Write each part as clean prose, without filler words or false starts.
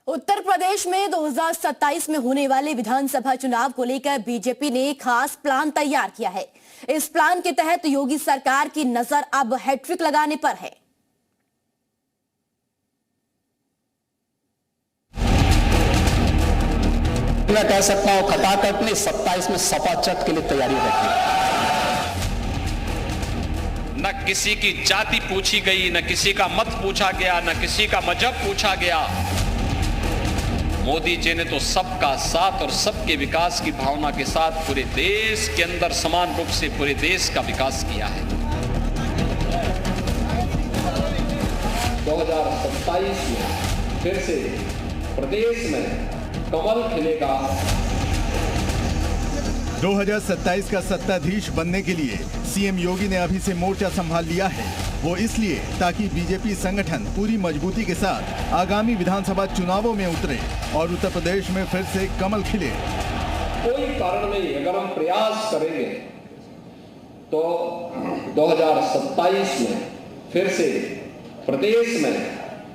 उत्तर प्रदेश में 2027 में होने वाले विधानसभा चुनाव को लेकर बीजेपी ने खास प्लान तैयार किया है। इस प्लान के तहत योगी सरकार की नजर अब हैट्रिक लगाने पर है। मैं कह सकता हूं खटाखट ने 27 में सपा चट के लिए तैयारी रखी। न किसी की जाति पूछी गई, न किसी का मत पूछा गया, न किसी का मजहब पूछा गया। मोदी जी ने तो सबका साथ और सबके विकास की भावना के साथ पूरे देश के अंदर समान रूप से पूरे देश का विकास किया है। 2027 में फिर से प्रदेश में कमल खिलेगा। 2027 का सत्ताधीश बनने के लिए सीएम योगी ने अभी से मोर्चा संभाल लिया है। वो इसलिए ताकि बीजेपी संगठन पूरी मजबूती के साथ आगामी विधानसभा चुनावों में उतरे और उत्तर प्रदेश में फिर से कमल खिले। कोई कारण नहीं, अगर हम प्रयास करेंगे तो 2027 में फिर से प्रदेश में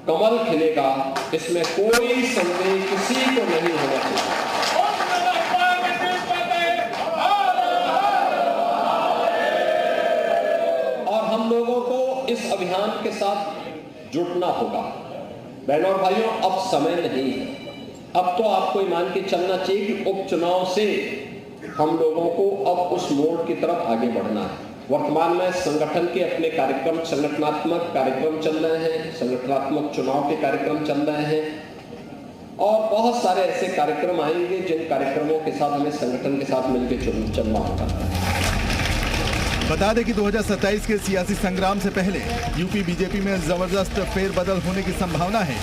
कमल खिलेगा। इसमें कोई संदेह किसी को नहीं होना चाहिए। लोगों को इस अभियान के साथ जुटना होगा। बहनों और भाइयों, अब समय नहीं है। अब तो आपको मान के चलना चाहिए कि उपचुनाव से हम लोगों को अब उस मोड़ की तरफ आगे बढ़ना है। वर्तमान में संगठन के अपने कार्यक्रम, संगठनात्मक कार्यक्रम चल रहे हैं, संगठनात्मक चुनाव के कार्यक्रम चल रहे हैं और बहुत सारे ऐसे कार्यक्रम आएंगे जिन कार्यक्रमों के साथ हमें संगठन के साथ मिलकर चलना होगा। बता दें कि 2027 के सियासी संग्राम से पहले यूपी बीजेपी में जबरदस्त फेरबदल होने की संभावना है।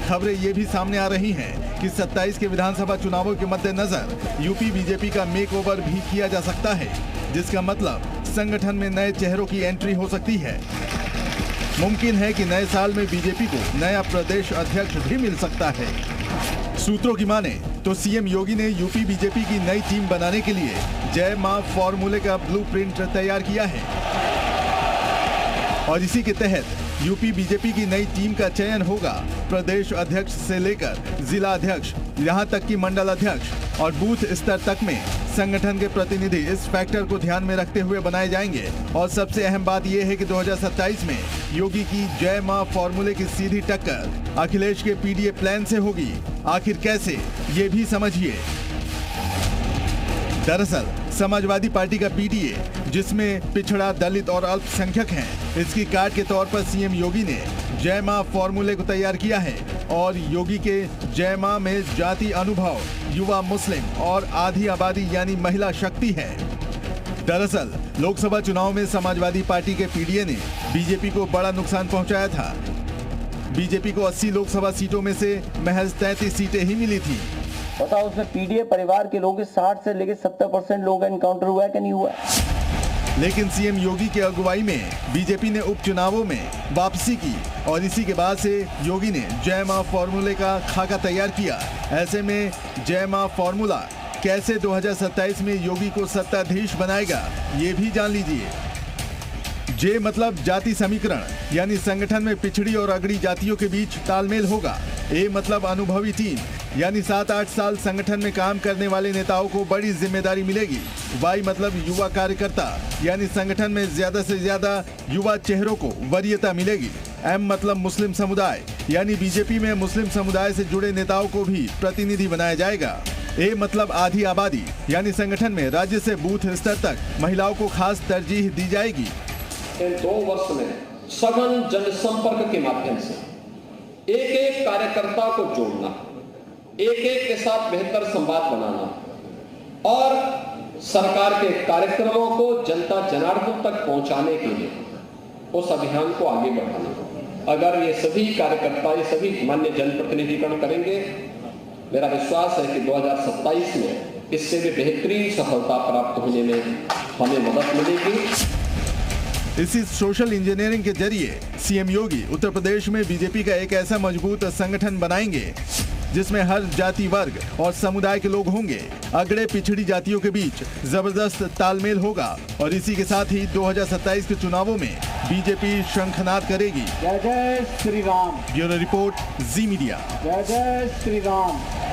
खबरें ये भी सामने आ रही हैं कि 27 के विधानसभा चुनावों के मद्देनजर यूपी बीजेपी का मेकओवर भी किया जा सकता है, जिसका मतलब संगठन में नए चेहरों की एंट्री हो सकती है। मुमकिन है कि नए साल में बीजेपी को नया प्रदेश अध्यक्ष भी मिल सकता है। सूत्रों की माने तो सीएम योगी ने यूपी बीजेपी की नई टीम बनाने के लिए जय मां फॉर्मूले का ब्लूप्रिंट तैयार किया है और इसी के तहत यूपी बीजेपी की नई टीम का चयन होगा। प्रदेश अध्यक्ष से लेकर जिला अध्यक्ष, यहां तक कि मंडल अध्यक्ष और बूथ स्तर तक में संगठन के प्रतिनिधि इस फैक्टर को ध्यान में रखते हुए बनाए जाएंगे। और सबसे अहम बात यह है कि 2027 में योगी की जय मां फॉर्मूले की सीधी टक्कर अखिलेश के पीडीए प्लान से होगी। आखिर कैसे, ये भी समझिए। दरअसल समाजवादी पार्टी का पीडीए, जिसमें पिछड़ा, दलित और अल्पसंख्यक हैं, इसकी कार्ड के तौर पर सीएम योगी ने जय मां फॉर्मूले को तैयार किया है और योगी के जय मां में जाति अनुभव, युवा, मुस्लिम और आधी आबादी यानी महिला शक्ति है। दरअसल लोकसभा चुनाव में समाजवादी पार्टी के पीडीए ने बीजेपी को बड़ा नुकसान पहुंचाया था। बीजेपी को 80 लोकसभा सीटों में से महज 33 सीटें ही मिली थी। बताओ, उसमें पीडीए परिवार के लोग 60 से लेकर 70% लोग एनकाउंटर हुआ है कि नहीं हुआ? लेकिन सीएम योगी की अगुवाई में बीजेपी ने उपचुनावों में वापसी की और इसी के बाद से योगी ने जय मां फॉर्मूले का खाका तैयार किया। ऐसे में जय मां फॉर्मूला कैसे 2027 में योगी को सत्ताधीश बनाएगा, ये भी जान लीजिए। जे मतलब जाति समीकरण, यानी संगठन में पिछड़ी और अगड़ी जातियों के बीच तालमेल होगा। ए मतलब अनुभवी टीम, यानी 7-8 साल संगठन में काम करने वाले नेताओं को बड़ी जिम्मेदारी मिलेगी। वाई मतलब युवा कार्यकर्ता, यानी संगठन में ज्यादा से ज्यादा युवा चेहरों को वरीयता मिलेगी। एम मतलब मुस्लिम समुदाय, यानी बीजेपी में मुस्लिम समुदाय से जुड़े नेताओं को भी प्रतिनिधि बनाया जाएगा। ए मतलब आधी आबादी, यानी संगठन में राज्य से बूथ स्तर तक महिलाओं को खास तरजीह दी जाएगी। इन 2 वर्ष में सघन जनसंपर्क के माध्यम से एक एक कार्यकर्ता को जोड़ना, एक एक के साथ बेहतर संवाद बनाना और सरकार के कार्यक्रमों को जनता जनार्दन तक पहुंचाने के लिए उस अभियान को आगे बढ़ाना। अगर ये सभी कार्यकर्ता, ये सभी मान्य जनप्रतिनिधिगण करेंगे, मेरा विश्वास है कि 2027 में इससे भी बेहतरीन सफलता प्राप्त होने में हमें मदद मिलेगी। इसी सोशल इंजीनियरिंग के जरिए सीएम योगी उत्तर प्रदेश में बीजेपी का एक ऐसा मजबूत संगठन बनाएंगे जिसमें हर जाति वर्ग और समुदाय के लोग होंगे। अगड़े पिछड़ी जातियों के बीच जबरदस्त तालमेल होगा और इसी के साथ ही 2027 के चुनावों में बीजेपी शंखनाद करेगी। जय जय श्री राम। ब्यूरो रिपोर्ट, जी मीडिया। जय जय श्री राम।